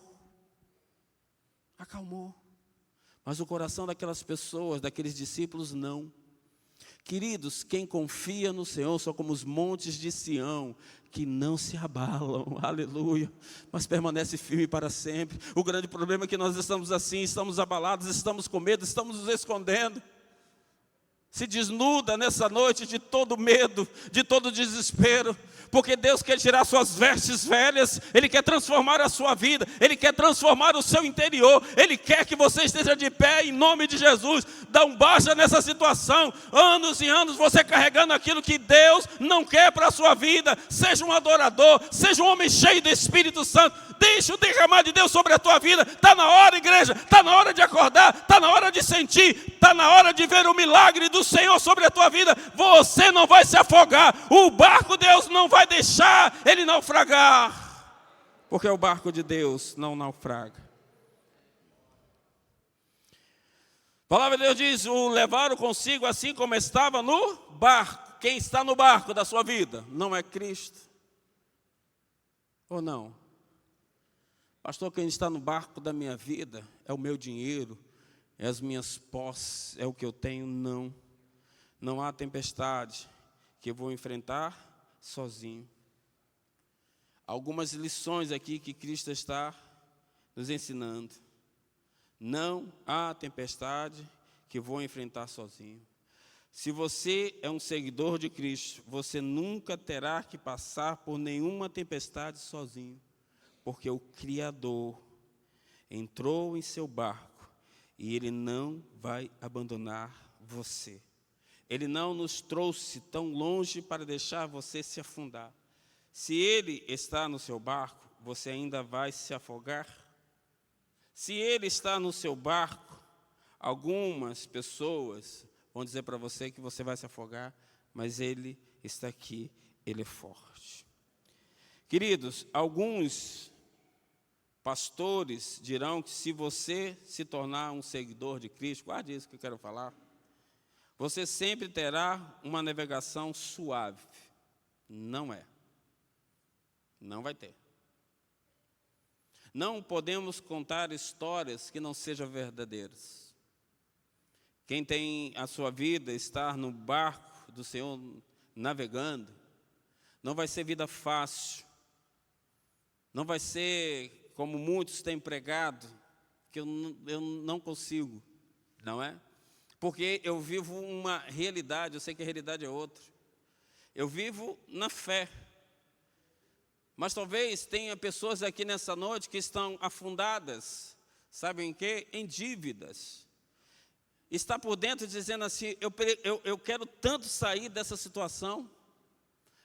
Mas o coração daquelas pessoas, daqueles discípulos, não. Queridos, quem confia no Senhor são como os montes de Sião, que não se abalam, aleluia, mas permanece firme para sempre. O grande problema é que nós estamos assim, estamos abalados, estamos com medo, estamos nos escondendo. Se desnuda nessa noite de todo medo, de todo desespero, porque Deus quer tirar suas vestes velhas, Ele quer transformar a sua vida, Ele quer transformar o seu interior, Ele quer que você esteja de pé em nome de Jesus. Dá um baixa nessa situação, anos e anos você carregando aquilo que Deus não quer para a sua vida. Seja um adorador, seja um homem cheio do Espírito Santo, deixe o derramar de Deus sobre a tua vida. Está na hora, igreja, está na hora de acordar, está na hora de sentir, está na hora de ver o milagre do Senhor sobre a tua vida. Você não vai se afogar, o barco Deus não vai deixar ele naufragar, porque o barco de Deus não naufraga. A palavra de Deus diz: o levaram consigo assim como estava no barco. Quem está no barco da sua vida? Não é Cristo? Ou não? Pastor, quem está no barco da minha vida é o meu dinheiro, é as minhas posses, é o que eu tenho? Não. Não há tempestade que eu vou enfrentar sozinho. Algumas lições aqui que Cristo está nos ensinando. Não há tempestade que eu vou enfrentar sozinho. Se você é um seguidor de Cristo, você nunca terá que passar por nenhuma tempestade sozinho, porque o Criador entrou em seu barco e Ele não vai abandonar você. Ele não nos trouxe tão longe para deixar você se afundar. Se Ele está no seu barco, você ainda vai se afogar? Se Ele está no seu barco, algumas pessoas vão dizer para você que você vai se afogar, mas Ele está aqui, Ele é forte. Queridos, alguns pastores dirão que se você se tornar um seguidor de Cristo, guarde isso que eu quero falar, você sempre terá uma navegação suave. Não é. Não vai ter. Não podemos contar histórias que não sejam verdadeiras. Quem tem a sua vida estar no barco do Senhor navegando, não vai ser vida fácil. Não vai ser como muitos têm pregado, que eu não consigo, não é? Porque eu vivo uma realidade, eu sei que a realidade é outra. Eu vivo na fé. Mas talvez tenha pessoas aqui nessa noite que estão afundadas, sabem em quê? Em dívidas. Está por dentro dizendo assim, eu quero tanto sair dessa situação,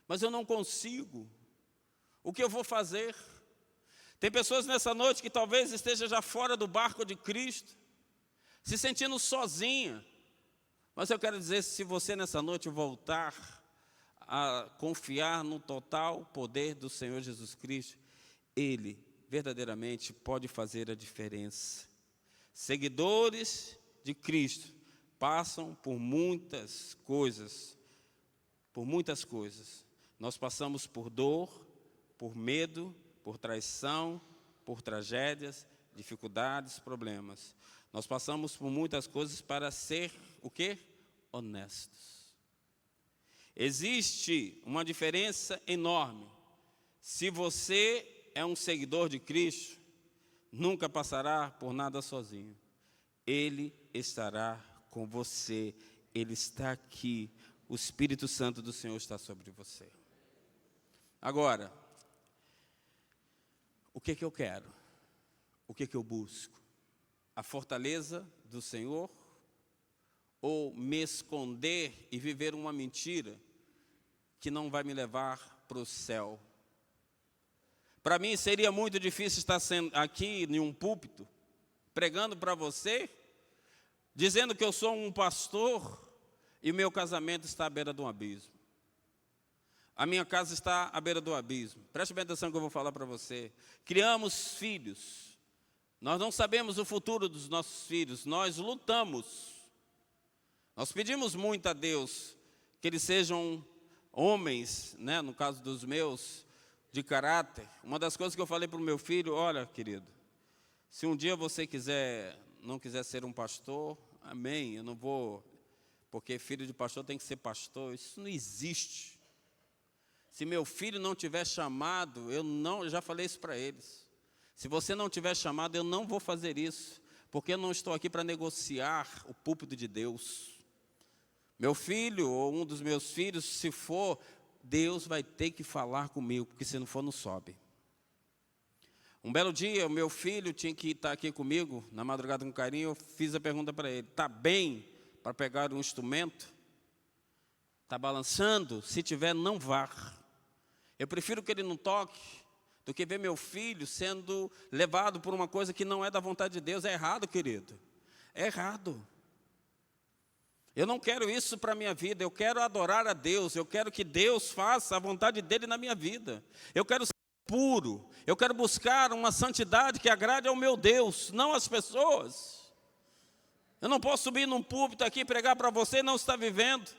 mas eu não consigo. O que eu vou fazer? Tem pessoas nessa noite que talvez esteja já fora do barco de Cristo, se sentindo sozinha. Mas eu quero dizer, se você nessa noite voltar a confiar no total poder do Senhor Jesus Cristo, Ele verdadeiramente pode fazer a diferença. Seguidores de Cristo passam por muitas coisas, Nós passamos por dor, por medo, por traição, por tragédias, dificuldades, problemas. Nós passamos por muitas coisas para ser, o quê? Honestos. Existe uma diferença enorme. Se você é um seguidor de Cristo, nunca passará por nada sozinho. Ele estará com você. Ele está aqui. O Espírito Santo do Senhor está sobre você. Agora, o que eu quero? O que eu busco? A fortaleza do Senhor? Ou me esconder e viver uma mentira que não vai me levar para o céu? Para mim seria muito difícil estar aqui em um púlpito, pregando para você, dizendo que eu sou um pastor e o meu casamento está à beira de um abismo. A minha casa está à beira do abismo. Preste bem atenção que eu vou falar para você. Criamos filhos. Nós não sabemos o futuro dos nossos filhos. Nós lutamos. Nós pedimos muito a Deus que eles sejam homens, né, no caso dos meus, de caráter. Uma das coisas que eu falei para o meu filho: olha, querido, se um dia você não quiser ser um pastor, amém, eu não vou, porque filho de pastor tem que ser pastor, isso não existe. Se meu filho não tiver chamado, eu já falei isso para eles. Se você não tiver chamado, eu não vou fazer isso, porque eu não estou aqui para negociar o púlpito de Deus. Meu filho, ou um dos meus filhos, se for, Deus vai ter que falar comigo, porque se não for, não sobe. Um belo dia, o meu filho tinha que estar aqui comigo, na madrugada com carinho, eu fiz a pergunta para ele: está bem para pegar um instrumento? Está balançando? Se tiver, não vá. Eu prefiro que ele não toque, do que ver meu filho sendo levado por uma coisa que não é da vontade de Deus. É errado, querido. É errado. Eu não quero isso para a minha vida. Eu quero adorar a Deus. Eu quero que Deus faça a vontade dEle na minha vida. Eu quero ser puro. Eu quero buscar uma santidade que agrade ao meu Deus, não às pessoas. Eu não posso subir num púlpito aqui e pregar para você e não estar vivendo.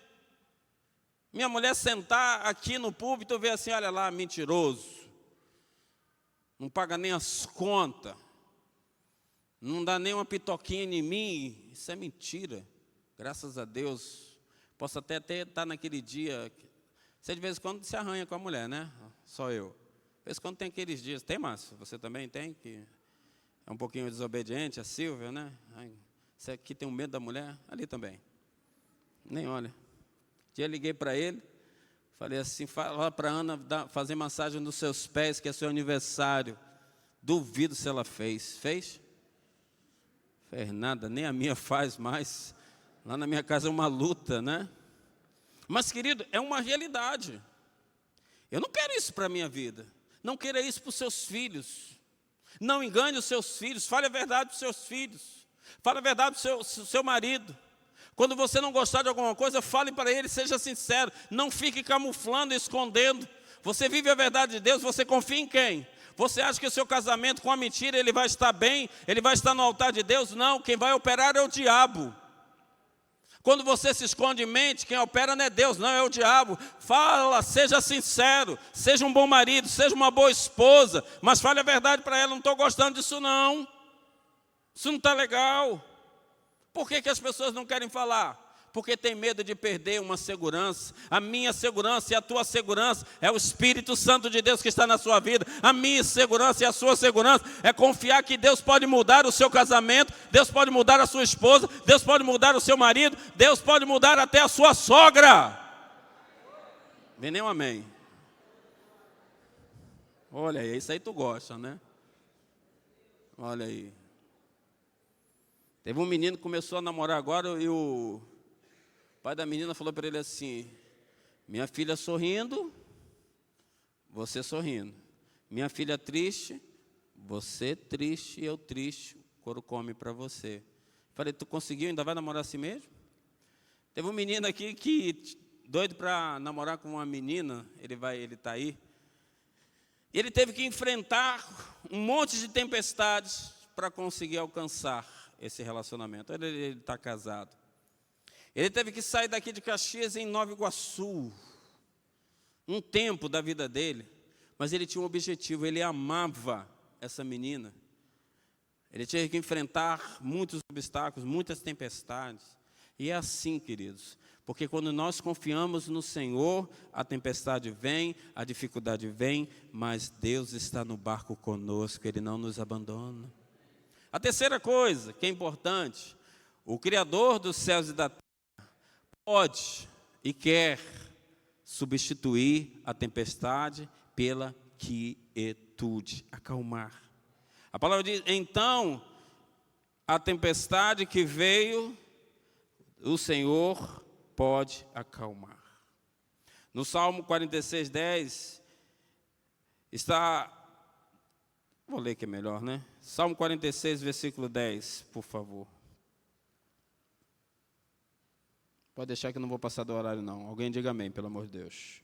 Minha mulher sentar aqui no púlpito e ver assim: olha lá, mentiroso. Não paga nem as contas. Não dá nem uma pitoquinha em mim. Isso é mentira. Graças a Deus. Posso até estar naquele dia. Você de vez em quando se arranha com a mulher, né? Só eu. De vez em quando tem aqueles dias. Tem, Márcio? Você também tem? Que é um pouquinho desobediente, a Silvia, né? Você aqui tem um medo da mulher? Ali também. Nem olha. Um dia liguei para ele, falei assim: fala para a Ana fazer massagem nos seus pés, que é seu aniversário. Duvido se ela fez. Fez? Fez nada, nem a minha faz mais. Lá na minha casa é uma luta, né? Mas, querido, é uma realidade. Eu não quero isso para a minha vida. Não queira isso para os seus filhos. Não engane os seus filhos. Fale a verdade para os seus filhos. Fale a verdade para o seu marido. Quando você não gostar de alguma coisa, fale para ele, seja sincero. Não fique camuflando, escondendo. Você vive a verdade de Deus, você confia em quem? Você acha que o seu casamento com a mentira, ele vai estar bem? Ele vai estar no altar de Deus? Não, quem vai operar é o diabo. Quando você se esconde e mente, quem opera não é Deus, não é o diabo. Fala, seja sincero, seja um bom marido, seja uma boa esposa, mas fale a verdade para ela: não estou gostando disso não. Isso não está legal. Por que as pessoas não querem falar? Porque tem medo de perder uma segurança. A minha segurança e a tua segurança é o Espírito Santo de Deus que está na sua vida. A minha segurança e a sua segurança é confiar que Deus pode mudar o seu casamento, Deus pode mudar a sua esposa, Deus pode mudar o seu marido, Deus pode mudar até a sua sogra. Vem nem um amém. Olha aí, isso aí tu gosta, né? Olha aí. Teve um menino que começou a namorar agora e o pai da menina falou para ele assim: minha filha sorrindo, você sorrindo. Minha filha triste, você triste e eu triste, o couro come para você. Falei: tu conseguiu, ainda vai namorar assim mesmo? Teve um menino aqui que, doido para namorar com uma menina, ele está aí. E ele teve que enfrentar um monte de tempestades para conseguir alcançar esse relacionamento. Ele está casado. Ele teve que sair daqui de Caxias em Nova Iguaçu, um tempo da vida dele, mas ele tinha um objetivo: ele amava essa menina. Ele tinha que enfrentar muitos obstáculos, muitas tempestades. E é assim, queridos, porque quando nós confiamos no Senhor, a tempestade vem, a dificuldade vem, mas Deus está no barco conosco, Ele não nos abandona. A terceira coisa que é importante: o Criador dos céus e da terra pode e quer substituir a tempestade pela quietude, acalmar. A palavra diz: então, a tempestade que veio, o Senhor pode acalmar. No Salmo 46:10, está... Vou ler que é melhor, né? Salmo 46, versículo 10, por favor. Pode deixar que eu não vou passar do horário, não. Alguém diga amém, pelo amor de Deus.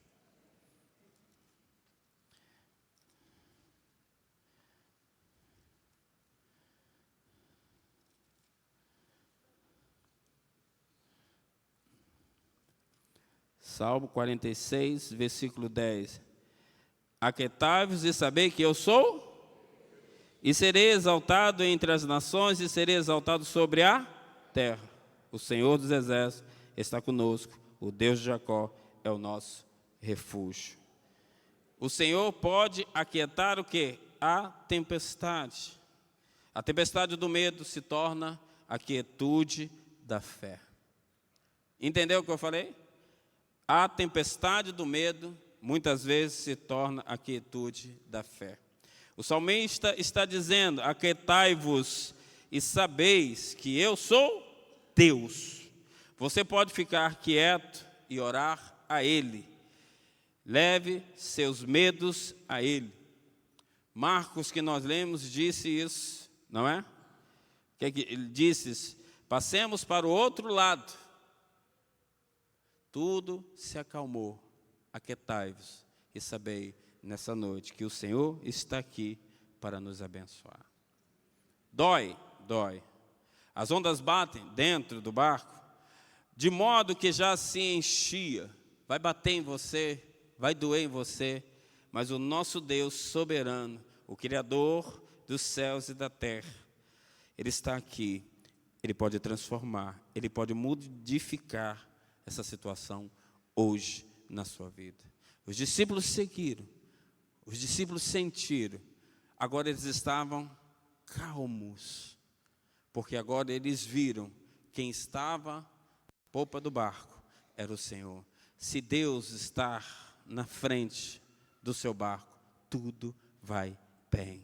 Salmo 46, versículo 10. aquietai-vos e sabei que eu sou, e serei exaltado entre as nações, e serei exaltado sobre a terra. O Senhor dos exércitos está conosco, o Deus de Jacó é o nosso refúgio. O Senhor pode aquietar o quê? A tempestade. A tempestade do medo se torna a quietude da fé. Entendeu o que eu falei? A tempestade do medo muitas vezes se torna a quietude da fé. O salmista está dizendo: aquietai-vos e sabeis que eu sou Deus. Você pode ficar quieto e orar a Ele. Leve seus medos a Ele. Marcos, que nós lemos, disse isso, não é? Que ele disse: passemos para o outro lado. Tudo se acalmou. Aquietai-vos e sabei nessa noite que o Senhor está aqui para nos abençoar. Dói. As ondas batem dentro do barco, de modo que já se enchia. Vai bater em você, vai doer em você, mas o nosso Deus soberano, o Criador dos céus e da terra, Ele está aqui, Ele pode transformar, Ele pode modificar essa situação hoje na sua vida. Os discípulos seguiram, os discípulos sentiram, agora eles estavam calmos, porque agora eles viram quem estava na popa do barco era o Senhor. Se Deus está na frente do seu barco, tudo vai bem.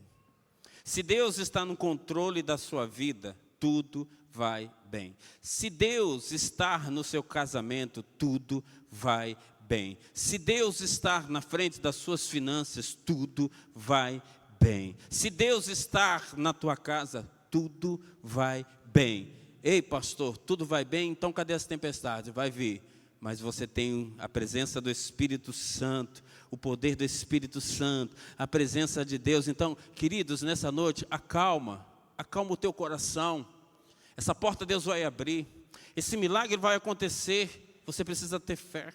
Se Deus está no controle da sua vida, tudo vai bem. Se Deus está no seu casamento, tudo vai bem. Se Deus está na frente das suas finanças, tudo vai bem. Se Deus está na tua casa, tudo vai bem. Ei, pastor, tudo vai bem? Então cadê as tempestades? Vai vir. Mas você tem a presença do Espírito Santo, o poder do Espírito Santo, a presença de Deus. Então, queridos, nessa noite, acalma o teu coração. Essa porta Deus vai abrir, esse milagre vai acontecer. Você precisa ter fé,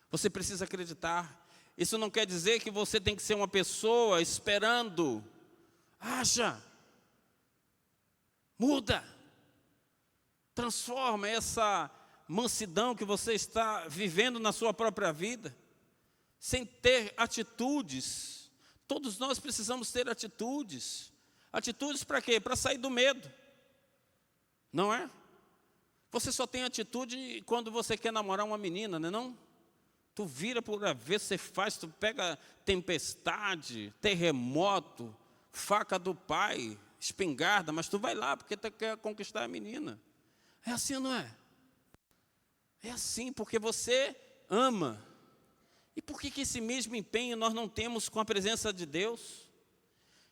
você precisa acreditar. Isso não quer dizer que você tem que ser uma pessoa esperando. Haja, muda, transforma essa mansidão que você está vivendo na sua própria vida, sem ter atitudes. Todos nós precisamos ter atitudes. Atitudes para quê? Para sair do medo, não é? Você só tem atitude quando você quer namorar uma menina, não é não? Tu vira por avesso, você faz, tu pega tempestade, terremoto, faca do pai, espingarda, mas tu vai lá porque tu quer conquistar a menina. É assim, não é? É assim, porque você ama. E por que esse mesmo empenho nós não temos com a presença de Deus?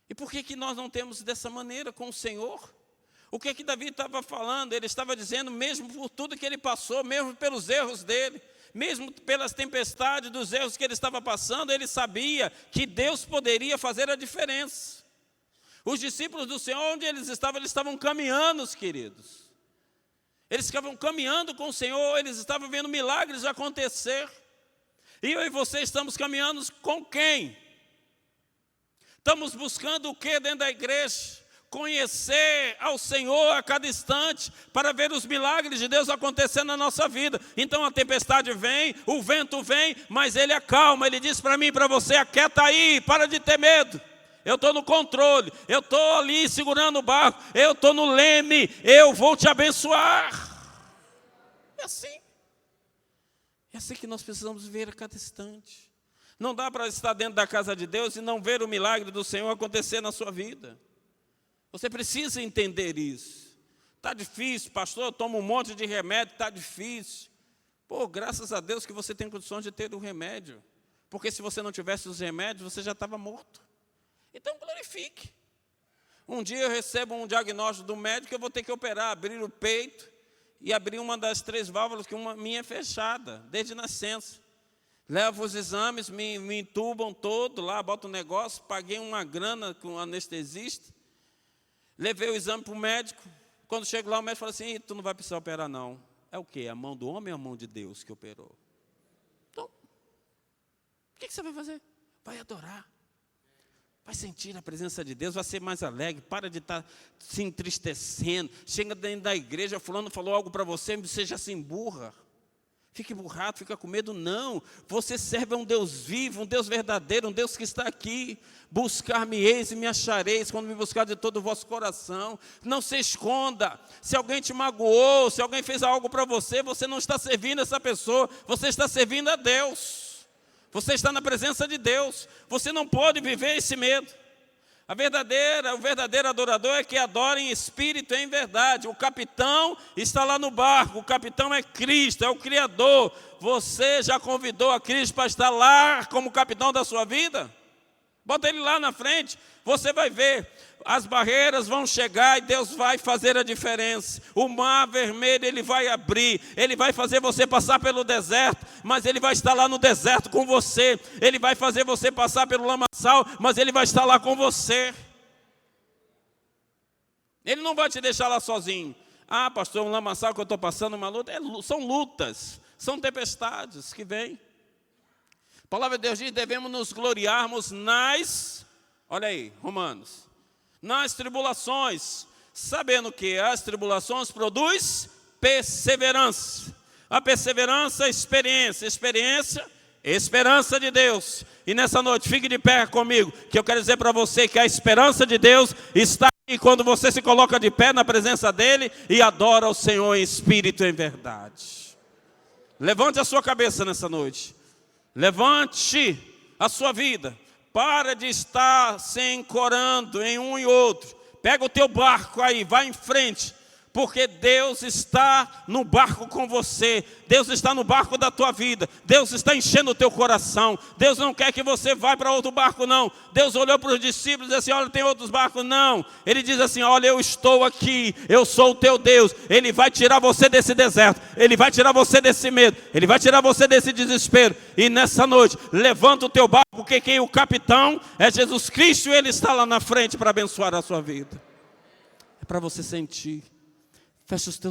E por que nós não temos dessa maneira com o Senhor? O que Davi estava falando? Ele estava dizendo, mesmo por tudo que ele passou, mesmo pelos erros dele, mesmo pelas tempestades dos erros que ele estava passando, ele sabia que Deus poderia fazer a diferença. Os discípulos do Senhor, onde eles estavam caminhando, queridos. Eles estavam caminhando com o Senhor, eles estavam vendo milagres acontecer. E eu e você estamos caminhando com quem? Estamos buscando o que dentro da igreja? Conhecer ao Senhor a cada instante, para ver os milagres de Deus acontecendo na nossa vida. Então a tempestade vem, o vento vem, mas Ele acalma. Ele diz para mim e para você: aquieta aí, para de ter medo. Eu estou no controle, eu estou ali segurando o barco, eu estou no leme, eu vou te abençoar. É assim. É assim que nós precisamos ver a cada instante. Não dá para estar dentro da casa de Deus e não ver o milagre do Senhor acontecer na sua vida. Você precisa entender isso. Está difícil, pastor, eu tomo um monte de remédio, está difícil. Pô, graças a Deus que você tem condições de ter o remédio. Porque se você não tivesse os remédios, você já estava morto. Então glorifique. Um dia eu recebo um diagnóstico do médico, eu vou ter que operar, abrir o peito e abrir uma das 3 válvulas, que uma minha é fechada, desde nascença. Levo os exames, me entubam todo lá, boto um negócio, paguei uma grana com o anestesista. Levei o exame para o médico. Quando chego lá, o médico fala assim: tu não vai precisar operar não. É o quê? A mão do homem ou a mão de Deus que operou? Então, O que você vai fazer? Vai adorar. Vai sentir a presença de Deus, vai ser mais alegre, para de estar se entristecendo. Chega dentro da igreja, fulano falou algo para você, você já se emburra. Fica emburrado, fica com medo. Não, você serve a um Deus vivo, um Deus verdadeiro, um Deus que está aqui. Buscar-me-eis e me achareis, quando me buscar de todo o vosso coração. Não se esconda. Se alguém te magoou, se alguém fez algo para você, você não está servindo essa pessoa, você está servindo a Deus. Você está na presença de Deus. Você não pode viver esse medo. O verdadeiro adorador é que adora em espírito e em verdade. O capitão está lá no barco. O capitão é Cristo, é o Criador. Você já convidou a Cristo para estar lá como capitão da sua vida? Bota ele lá na frente. Você vai ver. As barreiras vão chegar e Deus vai fazer a diferença. O mar vermelho Ele vai abrir. Ele vai fazer você passar pelo deserto, mas Ele vai estar lá no deserto com você. Ele vai fazer você passar pelo lamaçal, mas Ele vai estar lá com você. Ele não vai te deixar lá sozinho. Ah, pastor, um lamaçal que eu estou passando, uma luta. São lutas, são tempestades que vêm. A palavra de Deus diz: devemos nos gloriarmos olha aí, Romanos, nas tribulações, sabendo que as tribulações produzem perseverança. A perseverança, experiência, esperança de Deus. E nessa noite, fique de pé comigo, que eu quero dizer para você que a esperança de Deus está aqui quando você se coloca de pé na presença dEle e adora o Senhor em espírito e em verdade. Levante a sua cabeça nessa noite. Levante a sua vida. Para de estar se encorando em um e outro. Pega o teu barco aí, vai em frente. Porque Deus está no barco com você. Deus está no barco da tua vida. Deus está enchendo o teu coração. Deus não quer que você vá para outro barco, não. Deus olhou para os discípulos e disse assim: olha, tem outros barcos? Não. Ele diz assim: olha, eu estou aqui. Eu sou o teu Deus. Ele vai tirar você desse deserto. Ele vai tirar você desse medo. Ele vai tirar você desse desespero. E nessa noite, levanta o teu barco, porque quem é o capitão é Jesus Cristo. E Ele está lá na frente para abençoar a sua vida. É para você sentir. Fecha os teus